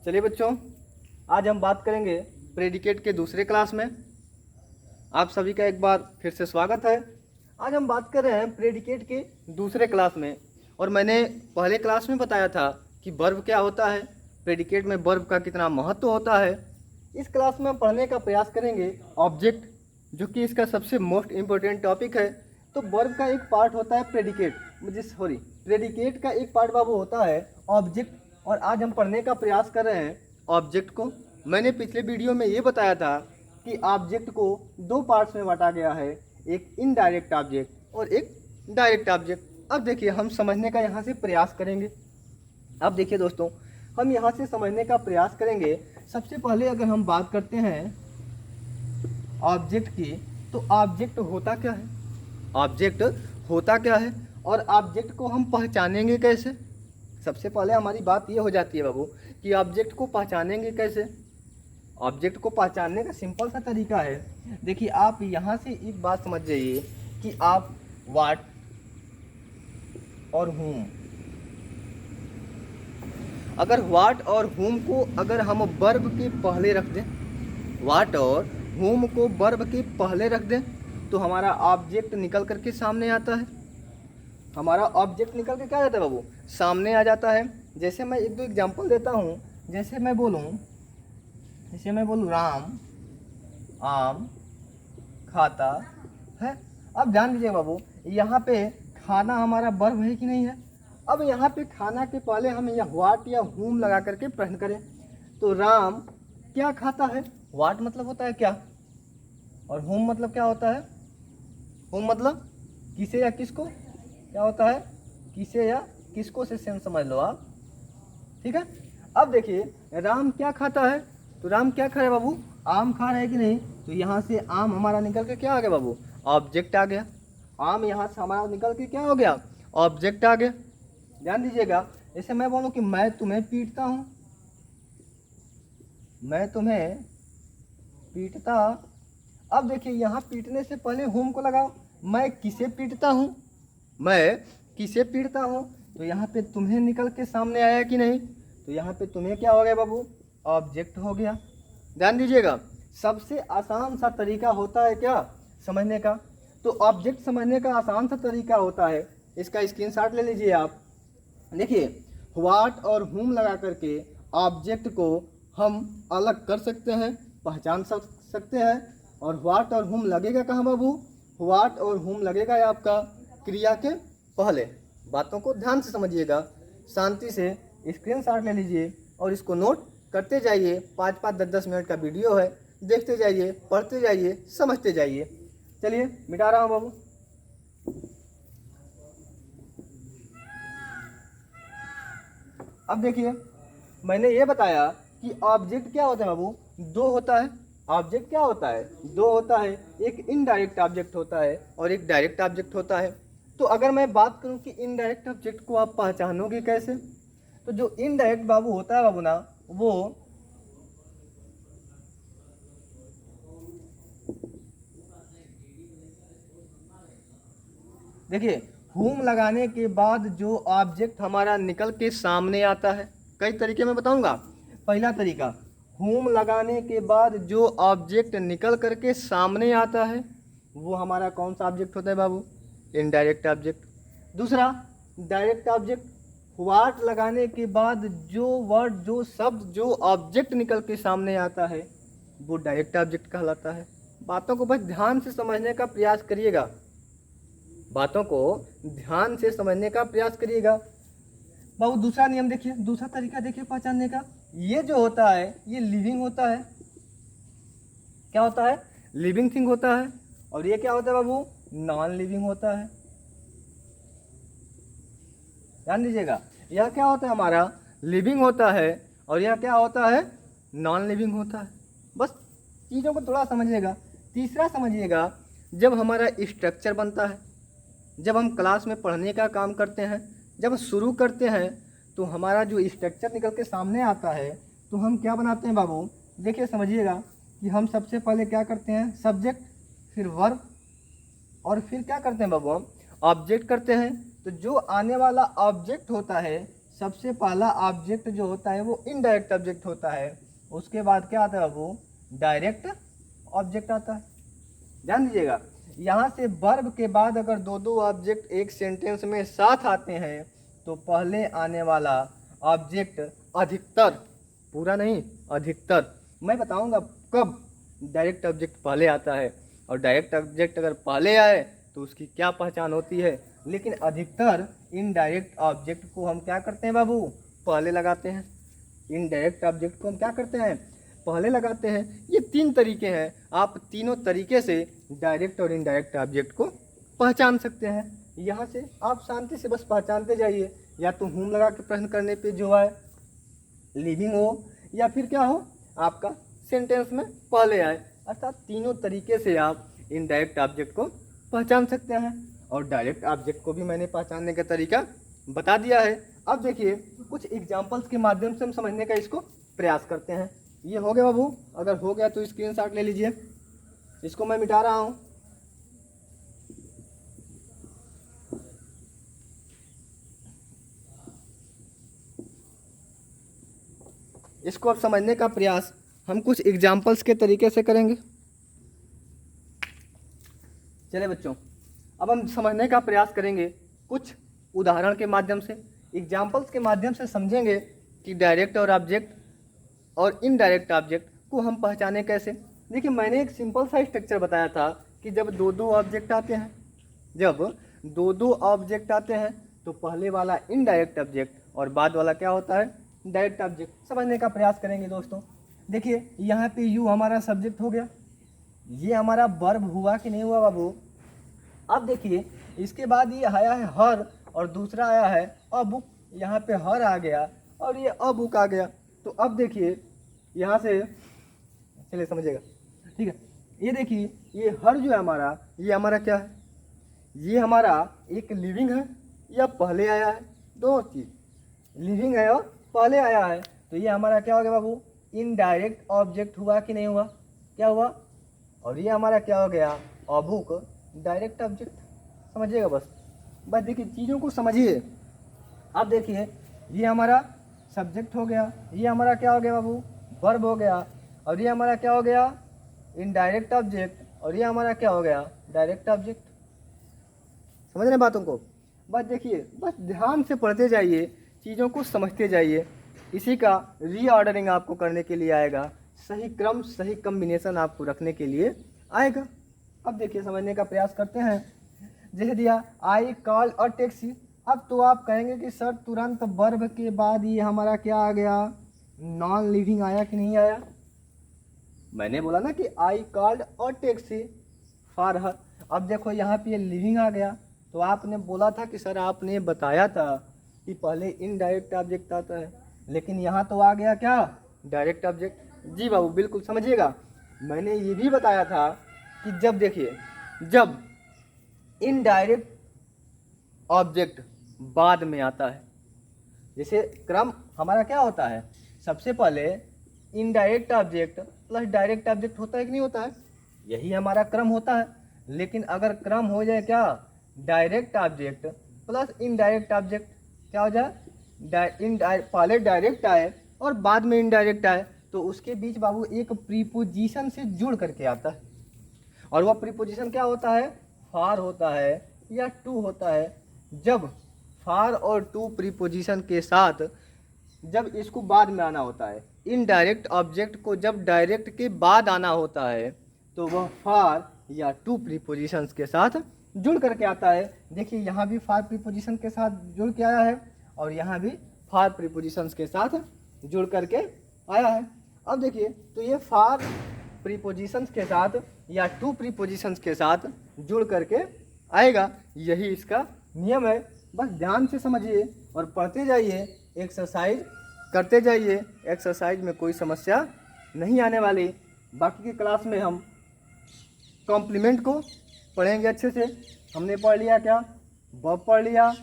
चलिए बच्चों, आज हम बात करेंगे प्रेडिकेट के दूसरे क्लास में। आप सभी का एक बार फिर से स्वागत है। आज हम बात कर रहे हैं प्रेडिकेट के दूसरे क्लास में। और मैंने पहले क्लास में बताया था कि वर्ब क्या होता है, प्रेडिकेट में वर्ब का कितना महत्व होता है। इस क्लास में हम पढ़ने का प्रयास करेंगे ऑब्जेक्ट, जो कि इसका सबसे मोस्ट इम्पोर्टेंट टॉपिक है। तो वर्ब का एक पार्ट होता है प्रेडिकेट, प्रेडिकेट का एक पार्ट बाबू होता है ऑब्जेक्ट। और आज हम पढ़ने का प्रयास कर रहे हैं ऑब्जेक्ट को। मैंने पिछले वीडियो में ये बताया था कि ऑब्जेक्ट को दो पार्ट्स में बांटा गया है, एक इनडायरेक्ट ऑब्जेक्ट और एक डायरेक्ट ऑब्जेक्ट। अब देखिए, हम समझने का यहाँ से प्रयास करेंगे। अब देखिए दोस्तों, हम यहाँ से समझने का प्रयास करेंगे। सबसे पहले अगर हम बात करते हैं ऑब्जेक्ट की, तो ऑब्जेक्ट होता क्या है, ऑब्जेक्ट होता क्या है और ऑब्जेक्ट को हम पहचानेंगे कैसे। सबसे पहले हमारी बात ये हो जाती है बाबू कि ऑब्जेक्ट को पहचानेंगे कैसे। ऑब्जेक्ट को पहचानने का सिंपल सा तरीका है। देखिए, आप यहाँ से एक बात समझ जाइए कि आप व्हाट और whom, अगर व्हाट और whom को अगर हम वर्ब के पहले रख दें, व्हाट और whom को वर्ब के पहले रख दें, तो हमारा ऑब्जेक्ट निकल करके सामने आता है। हमारा ऑब्जेक्ट निकल के क्या आ जाता है बाबू, सामने आ जाता है। जैसे मैं एक दो एग्जांपल देता हूँ। जैसे मैं बोलूँ राम आम खाता है। अब ध्यान दीजिए बाबू, यहाँ पे खाना हमारा वर्ब है कि नहीं है। अब यहाँ पे खाना के पहले हम या व्हाट या whom लगा करके प्रश्न करें, तो राम क्या खाता है। व्हाट मतलब होता है क्या, और whom मतलब क्या होता है। whom मतलब किसे या किसको, क्या होता है, किसे या किसको से सेम समझ लो आप, ठीक है। अब देखिए, राम क्या खाता है, तो राम क्या खा रहा है बाबू, आम खा रहा है कि नहीं। तो यहाँ से आम हमारा निकल के क्या आ गया बाबू, ऑब्जेक्ट आ गया। आम यहाँ से हमारा निकल के क्या हो गया, ऑब्जेक्ट आ गया। ध्यान दीजिएगा, जैसे मैं बोलूँ कि मैं तुम्हें पीटता हूँ, मैं तुम्हें पीटता। अब देखिए, यहाँ पीटने से पहले whom को लगाओ। मैं किसे पीटता हूँ, मैं किसे पीटता हूँ, तो यहाँ पे तुम्हें निकल के सामने आया कि नहीं। तो यहाँ पे तुम्हें क्या हो गया बाबू, ऑब्जेक्ट हो गया। ध्यान दीजिएगा, सबसे आसान सा तरीका होता है क्या समझने का, तो ऑब्जेक्ट समझने का आसान सा तरीका होता है। इसका स्क्रीनशॉट ले लीजिए आप। देखिए, व्हाट और whom लगा करके ऑब्जेक्ट को हम अलग कर सकते हैं, पहचान सकते हैं। और व्हाट और whom लगेगा कहाँ बाबू, व्हाट और whom लगेगा आपका क्रिया के पहले। बातों को ध्यान से समझिएगा, शांति से स्क्रीनशॉट ले लीजिए और इसको नोट करते जाइए। 5-5, 10-10 मिनट का वीडियो है, देखते जाइए, पढ़ते जाइए, समझते जाइए। चलिए मिटा रहा हूँ बाबू। अब देखिए, मैंने ये बताया कि ऑब्जेक्ट क्या होता है बाबू, दो होता है। ऑब्जेक्ट क्या होता है, दो होता है। एक इनडायरेक्ट ऑब्जेक्ट होता है और एक डायरेक्ट ऑब्जेक्ट होता है। तो अगर मैं बात करूं कि इनडायरेक्ट ऑब्जेक्ट को आप पहचानोगे कैसे, तो जो इनडायरेक्ट बाबू होता है बाबू ना, वो देखिए, whom लगाने के बाद जो ऑब्जेक्ट हमारा निकल के सामने आता है, कई तरीके में बताऊंगा। पहला तरीका, whom लगाने के बाद जो ऑब्जेक्ट निकल करके सामने आता है, वो हमारा कौन सा ऑब्जेक्ट होता है बाबू, इनडायरेक्ट ऑब्जेक्ट। दूसरा, डायरेक्ट ऑब्जेक्ट, व्हाट लगाने के बाद जो वर्ड, जो शब्द, जो ऑब्जेक्ट निकल के सामने आता है, वो डायरेक्ट ऑब्जेक्ट कहलाता है। बातों को बस ध्यान से समझने का प्रयास करिएगा, बातों को ध्यान से समझने का प्रयास करिएगा बाबू। दूसरा नियम देखिए, दूसरा तरीका देखिए पहचानने का। ये जो होता है, ये लिविंग होता है। क्या होता है, लिविंग थिंग होता है। और ये क्या होता है बाबू, नॉन लिविंग होता है। ध्यान दीजिएगा, यह क्या होता है हमारा, लिविंग होता है, और यह क्या होता है, नॉन लिविंग होता है। बस चीज़ों को थोड़ा समझिएगा। तीसरा समझिएगा, जब हमारा स्ट्रक्चर बनता है, जब हम क्लास में पढ़ने का काम करते हैं, जब शुरू करते हैं, तो हमारा जो स्ट्रक्चर निकल के सामने आता है, तो हम क्या बनाते हैं बाबू। देखिए समझिएगा कि हम सबसे पहले क्या करते हैं, सब्जेक्ट, फिर वर्ब, और फिर क्या करते हैं बाबू, हम ऑब्जेक्ट करते हैं। तो जो आने वाला ऑब्जेक्ट होता है, सबसे पहला ऑब्जेक्ट जो होता है वो इनडायरेक्ट ऑब्जेक्ट होता है, उसके बाद क्या आता है वो डायरेक्ट ऑब्जेक्ट आता है। ध्यान दीजिएगा, यहाँ से वर्ब के बाद अगर दो दो ऑब्जेक्ट एक सेंटेंस में साथ आते हैं तो पहले आने वाला ऑब्जेक्ट अधिकतर, पूरा नहीं अधिकतर, मैं बताऊंगा कब डायरेक्ट ऑब्जेक्ट पहले आता है और डायरेक्ट ऑब्जेक्ट अगर पहले आए तो उसकी क्या पहचान होती है। लेकिन अधिकतर इनडायरेक्ट ऑब्जेक्ट को हम क्या करते हैं बाबू, पहले लगाते हैं। इनडायरेक्ट ऑब्जेक्ट को हम क्या करते हैं, पहले लगाते हैं। ये तीन तरीके हैं, आप तीनों तरीके से डायरेक्ट और इनडायरेक्ट ऑब्जेक्ट को पहचान सकते हैं। यहाँ से आप शांति से बस पहचानते जाइए, या तो हुम लगा के प्रश्न करने पे जो है लिविंग हो, या फिर क्या हो आपका सेंटेंस में पहले आए। अर्थात तीनों तरीके से आप इनडायरेक्ट ऑब्जेक्ट को पहचान सकते हैं, और डायरेक्ट ऑब्जेक्ट को भी मैंने पहचानने का तरीका बता दिया है। अब देखिए कुछ एग्जाम्पल्स के माध्यम से हम समझने का इसको प्रयास करते हैं। ये हो गया बाबू, अगर हो गया तो स्क्रीनशॉट ले लीजिए, इसको मैं मिटा रहा हूँ। इसको अब समझने का प्रयास हम कुछ एग्जाम्पल्स के तरीके से करेंगे। चलिए बच्चों, अब हम समझने का प्रयास करेंगे कुछ उदाहरण के माध्यम से, एग्जाम्पल्स के माध्यम से समझेंगे कि डायरेक्ट और ऑब्जेक्ट और इनडायरेक्ट ऑब्जेक्ट को हम पहचाने कैसे। देखिए मैंने एक सिंपल सा स्ट्रक्चर बताया था कि जब दो दो ऑब्जेक्ट आते हैं, जब दो दो ऑब्जेक्ट आते हैं तो पहले वाला इनडायरेक्ट ऑब्जेक्ट और बाद वाला क्या होता है, डायरेक्ट ऑब्जेक्ट। समझने का प्रयास करेंगे दोस्तों। देखिए यहाँ पे यू हमारा सब्जेक्ट हो गया, ये हमारा वर्ब हुआ कि नहीं हुआ बाबू। अब देखिए इसके बाद ये आया है हर और दूसरा आया है अ बुक, यहाँ पे हर आ गया और ये अ बुक आ गया। तो अब देखिए यहाँ से चलिए समझिएगा, ठीक है। ये देखिए ये हर जो है हमारा, ये हमारा क्या है, ये हमारा एक लिविंग है या पहले आया है, दो चीज, लिविंग है और पहले आया है। तो ये हमारा क्या हो गया बाबू, इनडायरेक्ट ऑब्जेक्ट हुआ कि नहीं हुआ, क्या हुआ। और ये हमारा क्या हो गया, अ बुक, डायरेक्ट ऑब्जेक्ट। समझिएगा बस, बस देखिए चीज़ों को समझिए। अब देखिए ये हमारा सब्जेक्ट हो गया, ये हमारा क्या हो गया बाबू, वर्ब हो गया, और ये हमारा क्या हो गया, इनडायरेक्ट ऑब्जेक्ट, और ये हमारा क्या हो गया, डायरेक्ट ऑब्जेक्ट। समझ रहे बातों को। बस देखिए, बस ध्यान से पढ़ते जाइए, चीज़ों को समझते जाइए, इसी का रीऑर्डरिंग आपको करने के लिए आएगा, सही क्रम सही कम्बिनेशन आपको रखने के लिए आएगा। अब देखिए समझने का प्रयास करते हैं। जैसे दिया आई कॉल अ टैक्सी, अब तो आप कहेंगे कि सर तुरंत वर्ब के बाद ये हमारा क्या आ गया, नॉन लिविंग आया कि नहीं आया। मैंने बोला ना कि I called a taxi for her. अब देखो यहाँ पे ये लिविंग आ गया, तो आपने बोला था कि सर आपने बताया था कि पहले इनडायरेक्ट ऑब्जेक्ट आता है, लेकिन यहाँ तो आ गया क्या, डायरेक्ट ऑब्जेक्ट। जी बाबू बिल्कुल समझिएगा, मैंने ये भी बताया था कि जब देखिए, जब इनडायरेक्ट ऑब्जेक्ट बाद में आता है, जैसे क्रम हमारा क्या होता है, सबसे पहले indirect object plus direct object होता है कि नहीं होता है, यही हमारा क्रम होता है। लेकिन अगर क्रम हो जाए क्या, direct object plus indirect object, क्या हो जाए, पहले डायरेक्ट आए और बाद में इनडायरेक्ट आए, तो उसके बीच बाबू एक प्रीपोजिशन से जुड़ करके आता है। और वह प्रीपोजिशन क्या होता है, फार होता है या टू होता है। जब फार और टू प्रीपोजिशन के साथ, जब इसको बाद में आना होता है, इनडायरेक्ट ऑब्जेक्ट को जब डायरेक्ट के बाद आना होता है, तो वह फार या टू प्रीपोजिशंस के साथ जुड़ करके आता है। देखिए यहाँ भी फार प्रीपोजिशन के साथ जुड़ के आया है और यहाँ भी फार प्रीपोजिशंस के साथ जुड़ करके आया है। अब देखिए तो ये फार प्रीपोजिशंस के साथ या टू प्रीपोजिशंस के साथ जुड़ करके आएगा, यही इसका नियम है। बस ध्यान से समझिए और पढ़ते जाइए, एक्सरसाइज करते जाइए, एक्सरसाइज में कोई समस्या नहीं आने वाली। बाकी की क्लास में हम कॉम्प्लीमेंट को पढ़ेंगे अच्छे से। हमने पढ़ लिया क्या, वर्ब पढ़ लिया,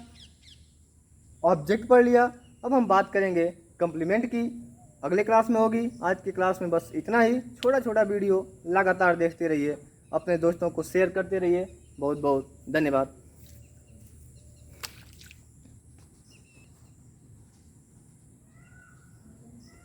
ऑब्जेक्ट पढ़ लिया, अब हम बात करेंगे कॉम्प्लीमेंट की, अगले क्लास में होगी। आज की क्लास में बस इतना ही, छोटा छोटा वीडियो लगातार देखते रहिए, अपने दोस्तों को शेयर करते रहिए। बहुत बहुत धन्यवाद।